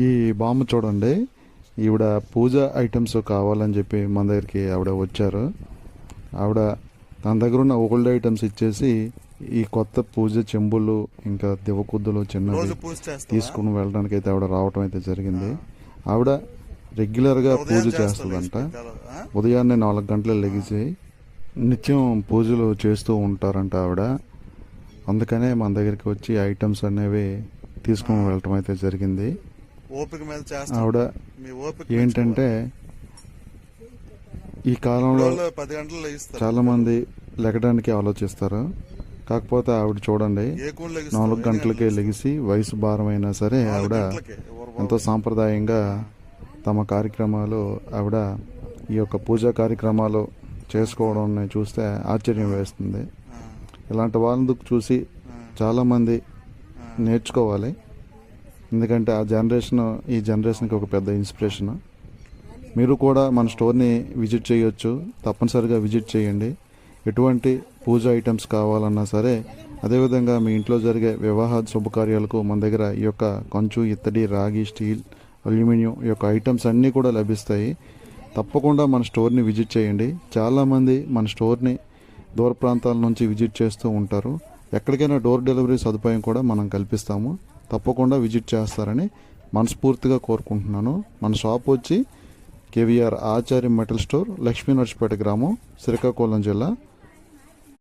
ఈ బామ్మ చూడండి, ఈవిడ పూజ ఐటమ్స్ కావాలని చెప్పి మన దగ్గరికి ఆవిడ వచ్చారు. ఆవిడ తన దగ్గర ఉన్న ఓల్డ్ ఐటమ్స్ ఇచ్చేసి ఈ కొత్త పూజ చెంబులు ఇంకా దివకుద్దులు చిన్నవి తీసుకుని వెళ్ళడానికి అయితే ఆవిడ రావటం అయితే జరిగింది. ఆవిడ రెగ్యులర్గా పూజ చేస్తుందంట. ఉదయాన్నే 4 గంటలు లెగిసి నిత్యం పూజలు చేస్తూ ఉంటారంట ఆవిడ. అందుకనే మన దగ్గరికి వచ్చి ఐటమ్స్ అనేవి తీసుకుని వెళ్ళటం అయితే జరిగింది. ఆవిడ ఏంటంటే ఈ కాలంలో చాలా మంది లెగడానికి ఆలోచిస్తారు. కాకపోతే ఆవిడ చూడండి, 4 గంటలకే లెగిసి వయసు భారమైనా సరే ఆవిడ ఎంతో సాంప్రదాయంగా తమ కార్యక్రమాలు ఆవిడ ఈ యొక్క పూజా కార్యక్రమాలు చేసుకోవడం చూస్తే ఆశ్చర్యం వేస్తుంది. ఇలాంటి వాళ్ళని చూసి చాలామంది నేర్చుకోవాలి. ఎందుకంటే ఈ జనరేషన్కి ఒక పెద్ద ఇన్స్పిరేషన్. మీరు కూడా మన స్టోర్ని విజిట్ చేయొచ్చు. తప్పనిసరిగా విజిట్ చేయండి. ఎటువంటి పూజ ఐటమ్స్ కావాలన్నా సరే, అదేవిధంగా మీ ఇంట్లో జరిగే వివాహ శుభకార్యాలకు మన దగ్గర ఈ యొక్క కంచు, ఇత్తడి, రాగి, స్టీల్, అల్యూమినియం ఈ యొక్క ఐటమ్స్ అన్నీ కూడా లభిస్తాయి. తప్పకుండా మన స్టోర్ని విజిట్ చేయండి. చాలామంది మన స్టోర్ని దూర ప్రాంతాల నుంచి విజిట్ చేస్తూ ఉంటారు. ఎక్కడికైనా డోర్ డెలివరీ సదుపాయం కూడా మనం కల్పిస్తాము. తప్పకుండా విజిట్ చేస్తారని మనస్ఫూర్తిగా కోరుకుంటున్నాను. మన షాప్ వచ్చి కేవీఆర్ ఆచార్య మెటల్ స్టోర్, లక్ష్మీ నర్సిపేట గ్రామం, శ్రీకాకుళం జిల్లా.